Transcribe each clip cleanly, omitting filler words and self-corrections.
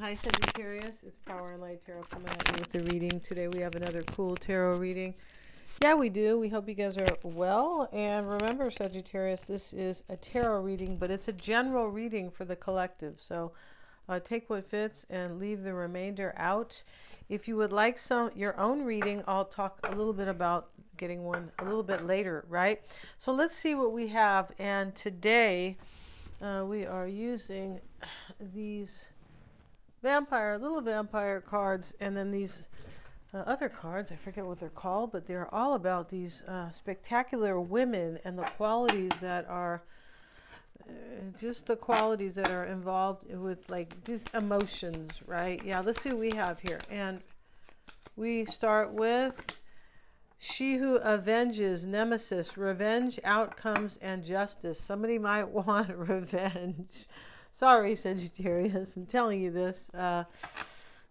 Hi Sagittarius, it's Power and Light Tarot coming at you with the reading. Today we have another cool tarot reading. Yeah, we do. We hope you guys are well. And remember, Sagittarius, this is a tarot reading, but it's a general reading for the collective. So take what fits and leave the remainder out. If you would like your own reading, I'll talk a little bit about getting one a little bit later, right? So let's see what we have. And today we are using these little vampire cards, and then these other cards. I forget what they're called, but they're all about these spectacular women and the qualities that are just the qualities that are involved with like these emotions, right? Yeah, let's see what we have here. And we start with she who avenges, nemesis, revenge, outcomes, and justice. Somebody might want revenge. Sorry, Sagittarius, I'm telling you this. Yeah,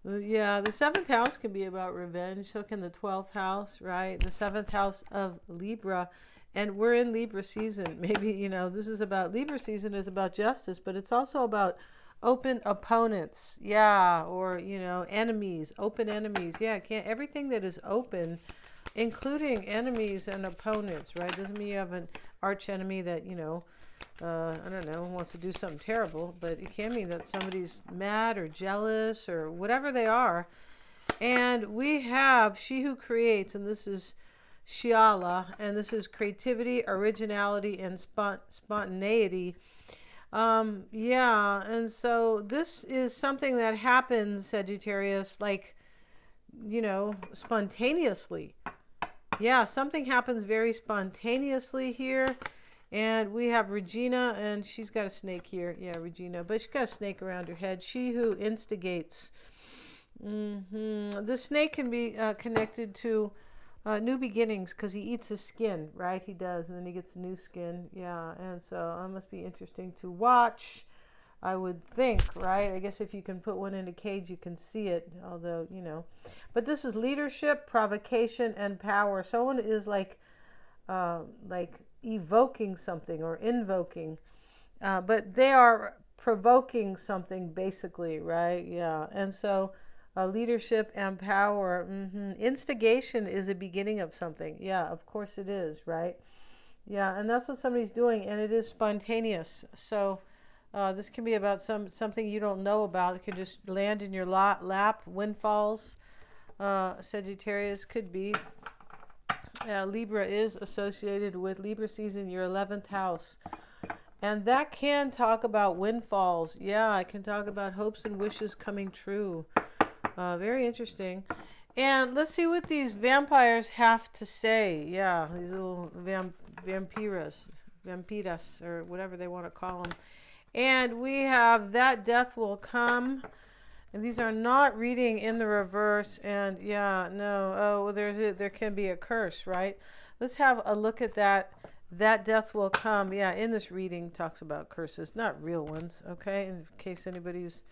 the 7th house can be about revenge. So can the 12th house, right? The 7th house of Libra. And we're in Libra season. Maybe, this is about, Libra season is about justice, but it's also about open opponents. Yeah, or, enemies, open enemies. Yeah, everything that is open, including enemies and opponents, right? Doesn't mean you have an arch enemy that, I don't know, wants to do something terrible, but it can mean that somebody's mad or jealous or whatever they are. And we have she who creates, and this is Shiala, and this is creativity, originality, and spontaneity. Yeah, and so this is something that happens, Sagittarius, like, spontaneously. Yeah, something happens very spontaneously here. And we have Regina, and she's got a snake here. Yeah, Regina, but she's got a snake around her head. She who instigates. The snake can be connected to new beginnings because he eats his skin, right? He does, and then he gets new skin. Yeah, and so it must be interesting to watch, I would think, right? I guess if you can put one in a cage, you can see it, although, But this is leadership, provocation, and power. Someone is like evoking something or invoking, but they are provoking something basically, right? Yeah, and so leadership and power. Instigation is the beginning of something. Yeah, of course it is, right? Yeah, and that's what somebody's doing, and it is spontaneous. So this can be about something you don't know about. It could just land in your lap. Windfalls. Sagittarius could be. Libra is associated with Libra season, your 11th house. And that can talk about windfalls. Yeah, it can talk about hopes and wishes coming true. Very interesting. And let's see what these vampires have to say. Yeah, these little vampiras, or whatever they want to call them. And we have that death will come. And these are not reading in the reverse. And yeah, no. Oh, well, there can be a curse, right? Let's have a look at that. That death will come. Yeah, in this reading talks about curses, not real ones. Okay, in case anybody's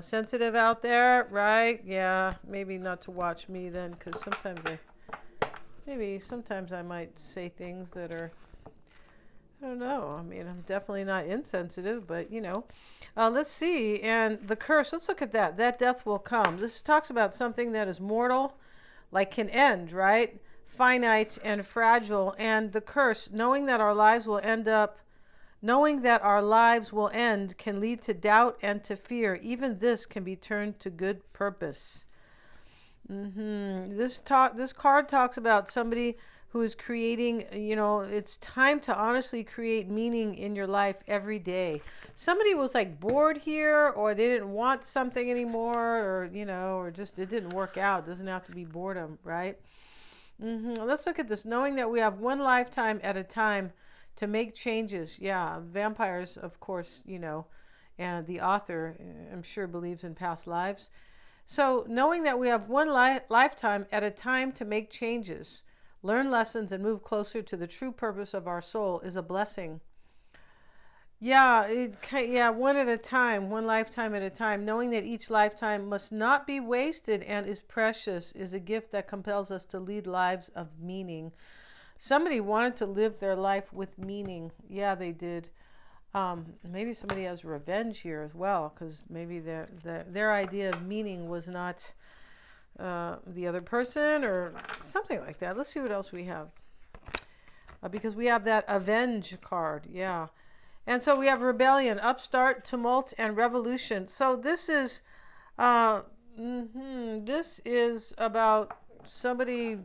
sensitive out there, right? Yeah, maybe not to watch me then, because sometimes I might say things that are, I don't know. I mean, I'm definitely not insensitive, but let's see. And the curse, let's look at that. That death will come. This talks about something that is mortal, like can end, right? Finite and fragile. And the curse, knowing that our lives will end, can lead to doubt and to fear. Even this can be turned to good purpose. This card talks about somebody who is creating, it's time to honestly create meaning in your life every day. Somebody was like bored here, or they didn't want something anymore, or, or just it didn't work out. It doesn't have to be boredom, right? Let's look at this. Knowing that we have one lifetime at a time to make changes. Yeah, vampires, of course, and the author, I'm sure, believes in past lives. So knowing that we have one lifetime at a time to make changes, learn lessons, and move closer to the true purpose of our soul is a blessing. Yeah, one at a time, one lifetime at a time. Knowing that each lifetime must not be wasted and is precious is a gift that compels us to lead lives of meaning. Somebody wanted to live their life with meaning. Yeah, they did. Maybe somebody has revenge here as well, because maybe their idea of meaning was not the other person or something like that. Let's see what else we have. Because we have that avenge card. Yeah. And so we have rebellion, upstart, tumult, and revolution. So this is this is about somebody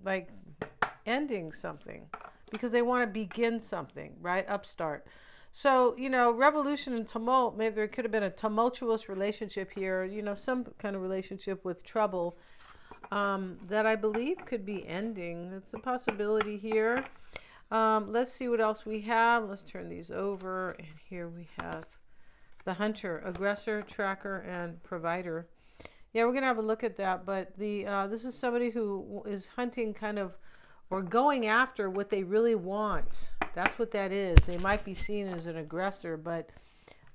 like ending something because they want to begin something, right? Upstart. So, revolution and tumult, maybe there could have been a tumultuous relationship here, some kind of relationship with trouble that I believe could be ending. That's a possibility here. Let's see what else we have. Let's turn these over. And here we have the hunter, aggressor, tracker, and provider. Yeah, we're going to have a look at that. But this is somebody who is hunting kind of, or going after what they really want. That's what that is. They might be seen as an aggressor, but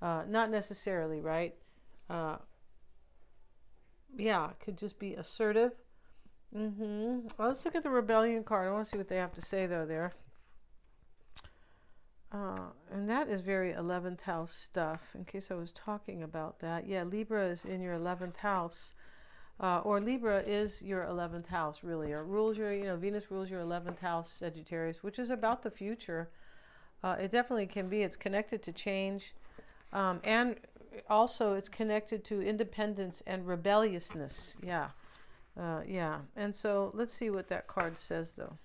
not necessarily, right? Yeah, it could just be assertive. Well, let's look at the rebellion card. I want to see what they have to say, though, there. And that is very 11th house stuff, in case I was talking about that. Yeah, Libra is in your 11th house. Or Libra is your 11th house, really. Or rules your, Venus rules your 11th house, Sagittarius, which is about the future. It definitely can be. It's connected to change. And also it's connected to independence and rebelliousness. Yeah. Yeah. And so let's see what that card says, though.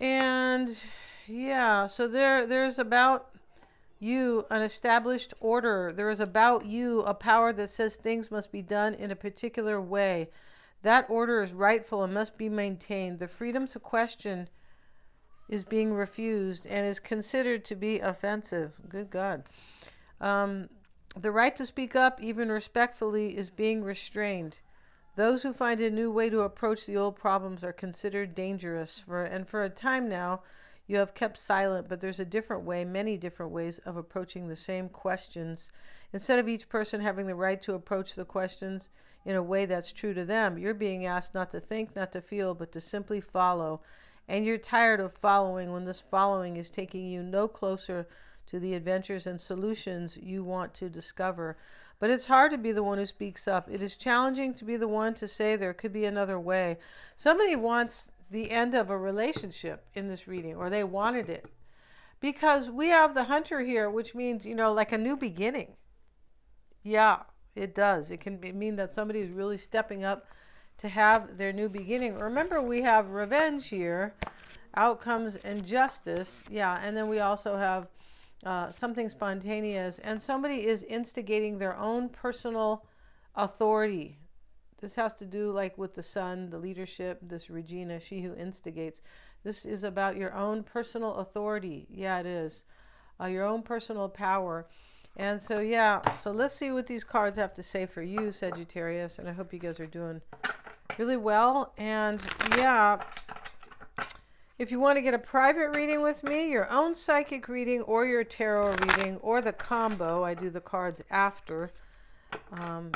And yeah, so there's about you an established order. There is about you a power that says things must be done in a particular way. That order is rightful and must be maintained. The freedom to question is being refused and is considered to be offensive. Good God. The right to speak up, even respectfully, is being restrained. Those who find a new way to approach the old problems are considered dangerous. And for a time now, you have kept silent, but there's a different way, many different ways of approaching the same questions. Instead of each person having the right to approach the questions in a way that's true to them, you're being asked not to think, not to feel, but to simply follow. And you're tired of following when this following is taking you no closer to the adventures and solutions you want to discover. But it's hard to be the one who speaks up. It is challenging to be the one to say there could be another way. Somebody wants the end of a relationship in this reading, or they wanted it. Because we have the hunter here, which means, like a new beginning. Yeah, it does. It can mean that somebody is really stepping up to have their new beginning. Remember, we have revenge here, outcomes and justice. Yeah, and then we also have something spontaneous, and somebody is instigating their own personal authority. This has to do like with the sun, the leadership, this Regina, she who instigates. This is about your own personal authority. Yeah, it is. Your own personal power. And so, yeah, so let's see what these cards have to say for you, Sagittarius, and I hope you guys are doing really well. And yeah, if you want to get a private reading with me, your own psychic reading or your tarot reading or the combo, I do the cards after,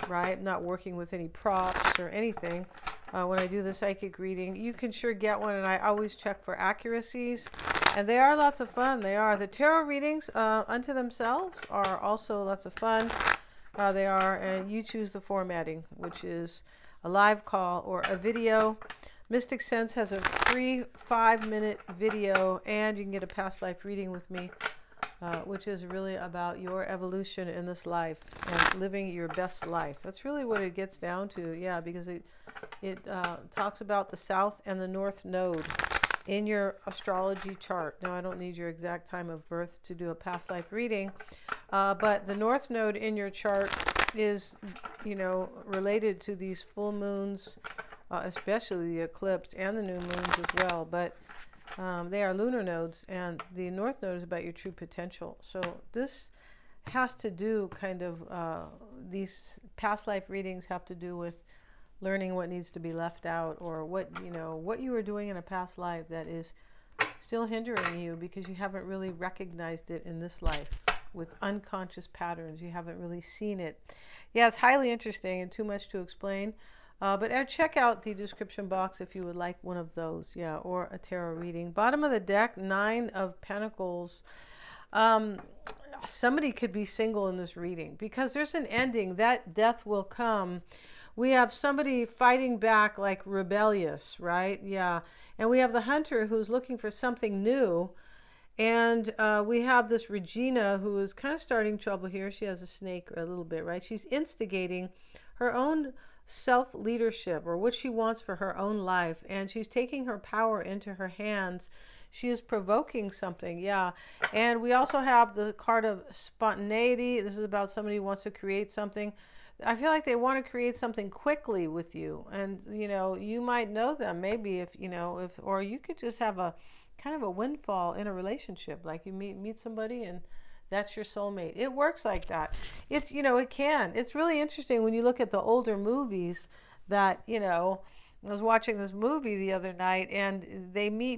right? I'm not working with any props or anything when I do the psychic reading. You can sure get one, and I always check for accuracies. And they are lots of fun. They are. The tarot readings unto themselves are also lots of fun. They are, and you choose the formatting, which is a live call or a video. Mystic Sense has a free 5-minute video, and you can get a past life reading with me, which is really about your evolution in this life and living your best life. That's really what it gets down to, yeah, because it talks about the South and the North Node in your astrology chart. Now, I don't need your exact time of birth to do a past life reading, but the North Node in your chart is, related to these full moons, especially the eclipse and the new moons as well, but they are lunar nodes, and the North Node is about your true potential. So this has to do kind of, these past life readings have to do with learning what needs to be left out, or what you were doing in a past life that is still hindering you because you haven't really recognized it in this life with unconscious patterns. You haven't really seen it. Yeah, it's highly interesting and too much to explain. But check out the description box if you would like one of those, yeah, or a tarot reading. Bottom of the deck, 9 of Pentacles. Um, Somebody could be single in this reading because there's an ending. That death will come. We have somebody fighting back, like rebellious, right? Yeah. And we have the hunter who's looking for something new. And we have this Regina who is kind of starting trouble here. She has a snake a little bit, right? She's instigating her own self-leadership, or what she wants for her own life. And she's taking her power into her hands. She is provoking something, yeah. And we also have the card of spontaneity. This is about somebody who wants to create something. I feel like they want to create something quickly with you. And, you know, you might know them maybe if, you know, or you could just have a kind of a windfall in a relationship. Like you meet somebody and that's your soulmate. It works like that. It's, you know, it can. It's really interesting when you look at the older movies that, you know, I was watching this movie the other night and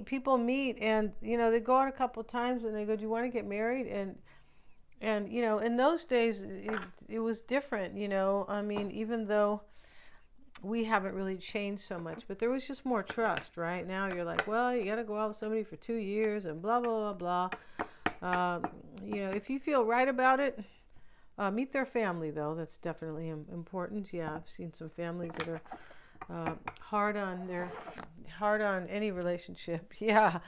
people meet and, you know, they go out a couple of times and they go, do you want to get married? And, you know, in those days it was different, you know, I mean, even though we haven't really changed so much, but there was just more trust, right? Now you're like, well, you got to go out with somebody for 2 years and blah, blah, blah, blah. You know, if you feel right about it, meet their family, though. That's definitely important. Yeah, I've seen some families that are hard on any relationship. Yeah,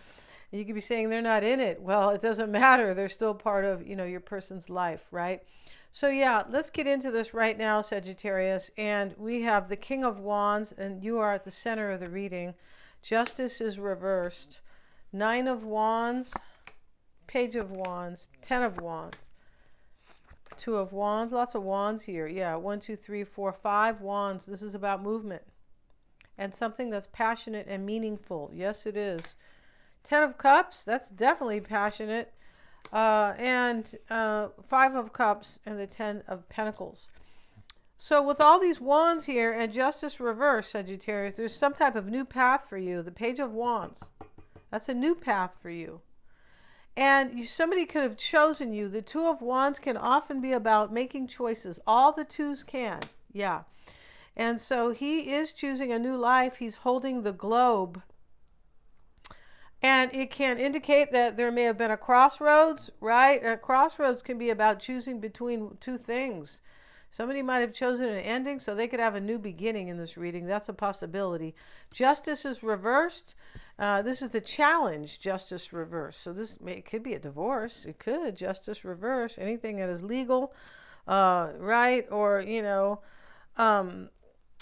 you could be saying they're not in it. Well, it doesn't matter. They're still part of, you know, your person's life, right? So yeah, let's get into this right now, Sagittarius. And we have the King of Wands, and you are at the center of the reading. Justice is reversed. 9 of Wands, Page of Wands, 10 of Wands, 2 of Wands, lots of wands here. Yeah, 1, 2, 3, 4, 5 wands. This is about movement and something that's passionate and meaningful. Yes, it is. 10 of Cups, that's definitely passionate. And 5 of Cups and the 10 of Pentacles. So with all these wands here and Justice reversed, Sagittarius, there's some type of new path for you. The Page of Wands, that's a new path for you. And somebody could have chosen you. The 2 of Wands can often be about making choices. All the 2s can, yeah. And so he is choosing a new life. He's holding the globe. And it can indicate that there may have been a crossroads, right? A crossroads can be about choosing between 2 things. Somebody might have chosen an ending so they could have a new beginning in this reading. That's a possibility. Justice is reversed. This is a challenge, justice reversed. So it could be a divorce. It could, justice reverse, anything that is legal, right? Or, you know,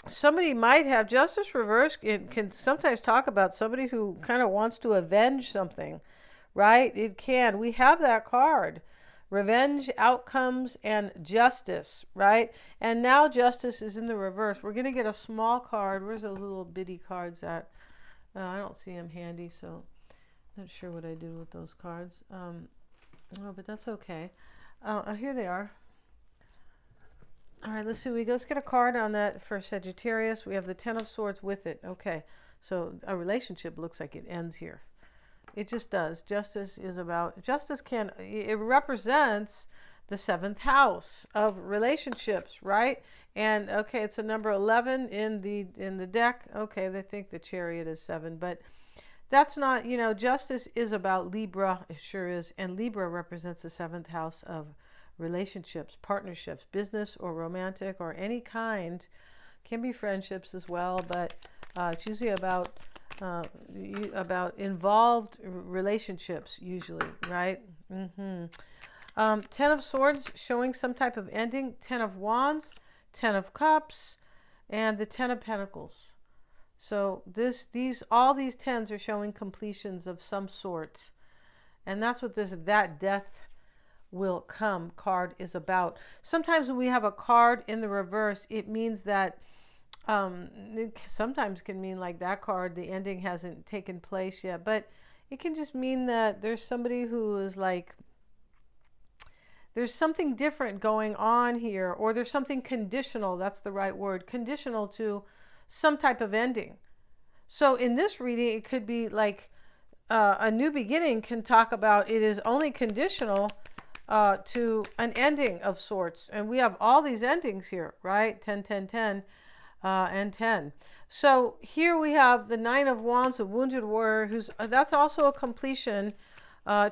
somebody might have justice reversed. It can sometimes talk about somebody who kind of wants to avenge something, right? It can. We have that card. Revenge, outcomes, and justice, right? And now justice is in the reverse. We're going to get a small card. Where's those little bitty cards at? I don't see them handy, so not sure what I did with those cards. Oh, but that's okay. Here they are. All right, let's see. Let's get a card on that for Sagittarius. We have the 10 of Swords with it. Okay, so a relationship looks like it ends here. It just does. Justice it represents the 7th house of relationships, right? And okay, it's a number 11 in the deck. Okay, they think the Chariot is 7, but that's not, you know, justice is about Libra. It sure is. And Libra represents the 7th house of relationships, partnerships, business or romantic or any kind. Can be friendships as well, but it's usually about involved relationships usually, right? 10 of Swords showing some type of ending. 10 of Wands, 10 of Cups, and the 10 of Pentacles. So all these 10s are showing completions of some sort, and that's what that death will come card is about. Sometimes when we have a card in the reverse, it means that it sometimes can mean like that card, the ending hasn't taken place yet, but it can just mean that there's somebody who is like, there's something different going on here, or there's something conditional, that's the right word, conditional to some type of ending. So in this reading, it could be like a new beginning can talk about it is only conditional to an ending of sorts. And we have all these endings here, right? 10, 10, 10. and 10. So here we have the Nine of Wands, a wounded warrior, who's that's also a completion,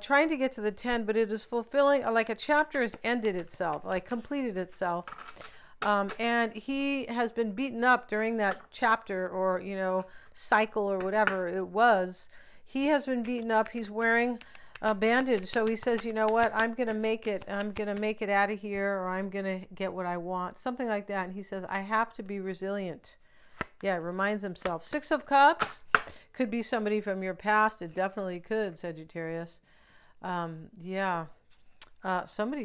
trying to get to the 10, but it is fulfilling, like a chapter has ended itself, like completed itself. And he has been beaten up during that chapter, or, cycle, or whatever it was. He has been beaten up. He's wearing a bandage. So he says, you know what, I'm going to make it. I'm going to make it out of here, or I'm going to get what I want. Something like that. And he says, I have to be resilient. Yeah, reminds himself. Six of Cups could be somebody from your past. It definitely could, Sagittarius. Somebody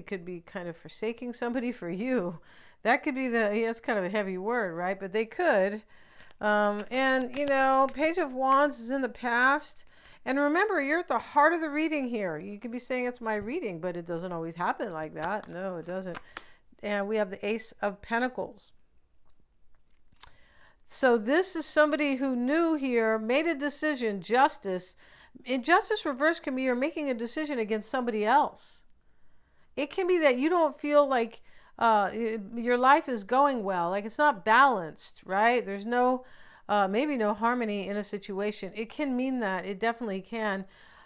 could be kind of forsaking somebody for you. That could be it's kind of a heavy word, right? But they could. Page of Wands is in the past. And remember, you're at the heart of the reading here. You could be saying it's my reading, but it doesn't always happen like that. No, it doesn't. And we have the Ace of Pentacles. So this is somebody who knew here, made a decision, justice. Injustice reverse can be you're making a decision against somebody else. It can be that you don't feel like your life is going well, like it's not balanced, right? There's maybe no harmony in a situation. It can mean that. It definitely can.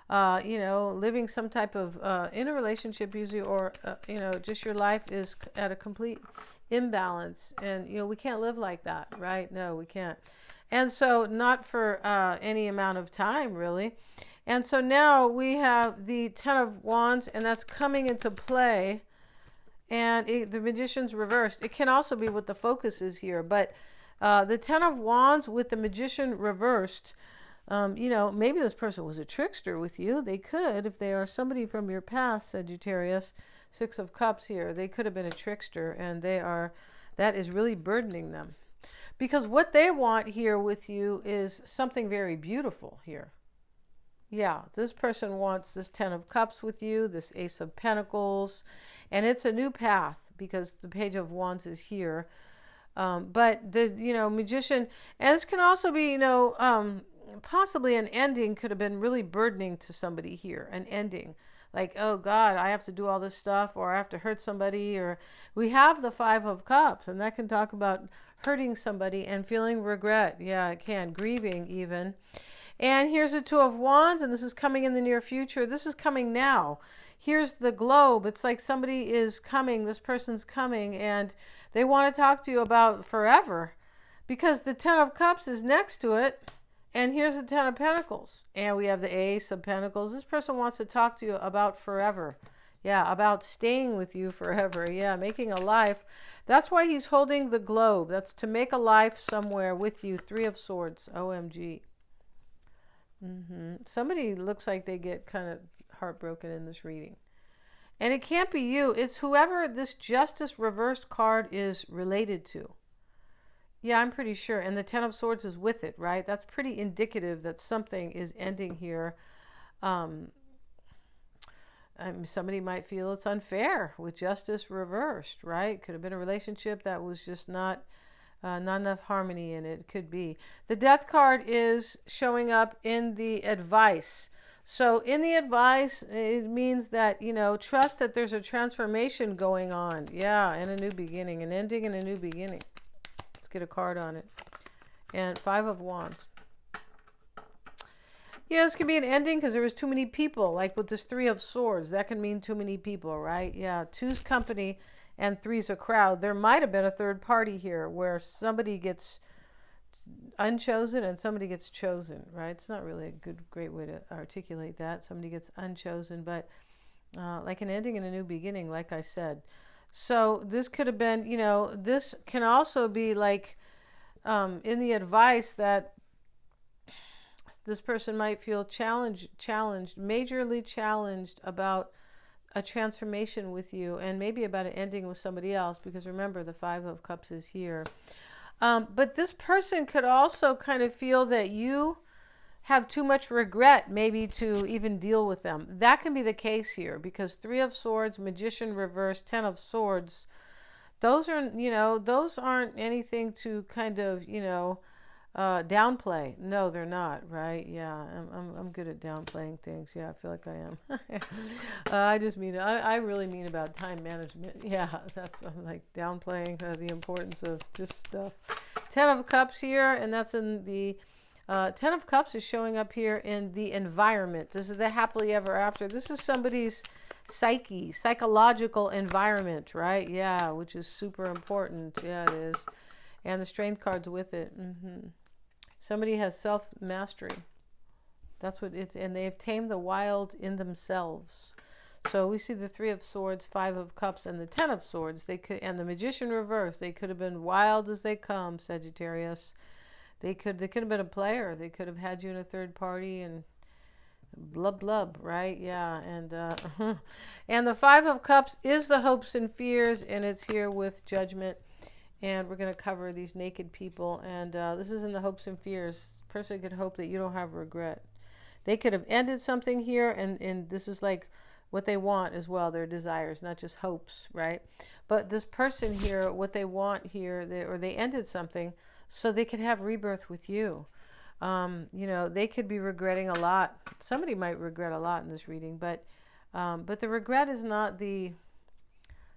Living some type of in a relationship usually, or just your life is at a complete imbalance, and we can't live like that, right? No, we can't. And so not for any amount of time, really. And so now we have the Ten of Wands, and that's coming into play. And the Magician's reversed. It can also be what the focus is here. But the Ten of Wands with the Magician reversed, maybe this person was a trickster with you. They could, if they are somebody from your past, Sagittarius. Six of Cups here. They could have been a trickster, and that is really burdening them. Because what they want here with you is something very beautiful here. Yeah, this person wants this Ten of Cups with you, this Ace of Pentacles, and it's a new path because the Page of Wands is here. But the, Magician, and this can also be, possibly an ending could have been really burdening to somebody here, an ending. Like, oh God, I have to do all this stuff, or I have to hurt somebody, or we have the Five of Cups, and that can talk about hurting somebody and feeling regret. Yeah, it can, grieving even. And here's the Two of Wands, and this is coming in the near future. This is coming now. Here's the globe. It's like somebody is coming, this person's coming, and they want to talk to you about forever, because the Ten of Cups is next to it. And here's the Ten of Pentacles. And we have the Ace of Pentacles. This person wants to talk to you about forever. Yeah, about staying with you forever. Yeah, making a life. That's why he's holding the globe. That's to make a life somewhere with you. Three of Swords. OMG. Somebody looks like they get kind of heartbroken in this reading. And it can't be you. It's whoever this Justice reversed card is related to. Yeah, I'm pretty sure. And the Ten of Swords is with it, right? That's pretty indicative that something is ending here. Somebody might feel it's unfair with justice reversed, right? Could have been a relationship that was just not enough harmony in it. Could be. The Death card is showing up in the advice. So in the advice, it means that, trust that there's a transformation going on. Yeah, and a new beginning, an ending and a new beginning. Get a card on it. And Five of Wands. This can be an ending because there was too many people. Like with this Three of Swords, that can mean too many people, right? Yeah, two's company and three's a crowd. There might have been a third party here where somebody gets unchosen and somebody gets chosen, right? It's not really a great way to articulate that. Somebody gets unchosen, but like an ending and a new beginning, like I said. So this could have been, this can also be like in the advice that this person might feel challenged, majorly challenged about a transformation with you, and maybe about an ending with somebody else, because remember the Five of Cups is here. But this person could also kind of feel that you have too much regret maybe to even deal with them. That can be the case here, because Three of Swords, Magician reversed, Ten of Swords, those aren't anything to kind of, Downplay. No, they're not, right? Yeah, I'm good at downplaying things. Yeah, I feel like I am. I just mean, I really mean about time management. Yeah, I'm like downplaying the importance of just stuff. Ten of Cups here, and that's in the, Ten of Cups is showing up here in the environment. This is the happily ever after. This is somebody's psychological environment, right? Yeah, which is super important. Yeah, it is. And the strength card's with it. Somebody has self-mastery. That's what it's, and they have tamed the wild in themselves. So we see the Three of Swords, Five of Cups, and the Ten of Swords. They could, and the Magician reverse. They could have been wild as they come, Sagittarius. They could have been a player. They could have had you in a third party and blub blub, right? Yeah, and and the Five of Cups is the hopes and fears, and it's here with Judgment. And we're going to cover these naked people. And this is in the hopes and fears. This person could hope that you don't have regret. They could have ended something here. And this is like what they want as well. Their desires, not just hopes, right? But this person here, what they want here, they ended something so they could have rebirth with you. You know, they could be regretting a lot. Somebody might regret a lot in this reading. But the regret is not the...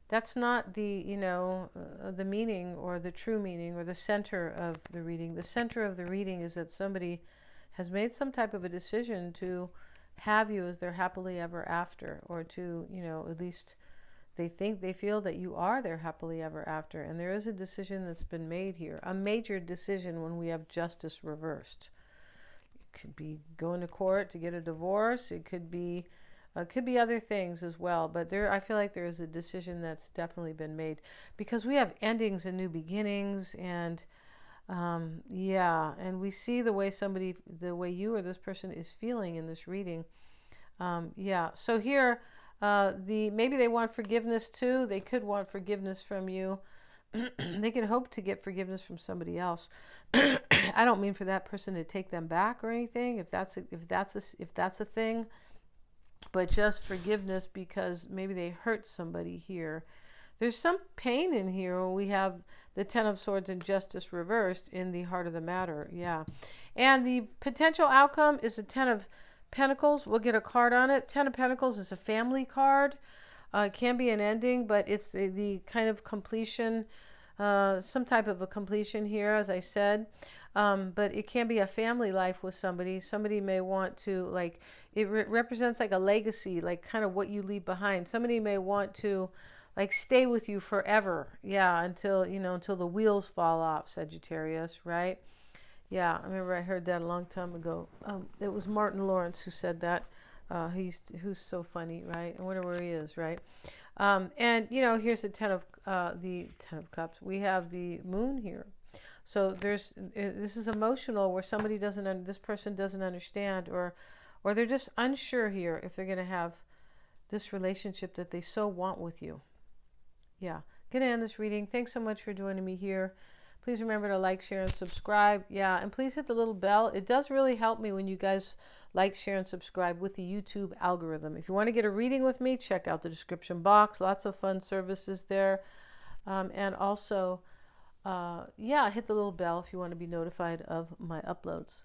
That's not the, you know, the meaning or the true meaning or the center of the reading. The center of the reading is that somebody has made some type of a decision to have you as their happily ever after, or to, you know, at least they feel that you are their happily ever after. And there is a decision that's been made here, a major decision when we have justice reversed. It could be going to court to get a divorce. It could be other things as well, but I feel like there is a decision that's definitely been made, because we have endings and new beginnings, and yeah, and we see the way you or this person is feeling in this reading. Yeah, so here, maybe they want forgiveness too. They could want forgiveness from you. They could hope to get forgiveness from somebody else. I don't mean for that person to take them back or anything, if that's a thing. But just forgiveness because maybe they hurt somebody here. There's some pain in here when we have the Ten of Swords and Justice reversed in the heart of the matter. Yeah. And the potential outcome is the Ten of Pentacles. We'll get a card on it. Ten of Pentacles is a family card. It can be an ending, but it's the kind of completion, some type of a completion here, as I said. But it can be a family life with somebody. Somebody may want to, like, it represents like a legacy, like kind of what you leave behind. Somebody may want to, like, stay with you forever. Yeah, until the wheels fall off, Sagittarius, right? Yeah, I remember I heard that a long time ago. It was Martin Lawrence who said that. Who's so funny, right? I wonder where he is, right? And here's the Ten of Cups. We have the Moon here. So this is emotional, where this person doesn't understand, or they're just unsure here if they're going to have this relationship that they so want with you. Yeah, gonna end this reading. Thanks so much for joining me here. Please remember to like, share, and subscribe. Yeah, and please hit the little bell. It does really help me when you guys like, share, and subscribe with the YouTube algorithm. If you want to get a reading with me, check out the description box. Lots of fun services there. And also, yeah, hit the little bell if you want to be notified of my uploads.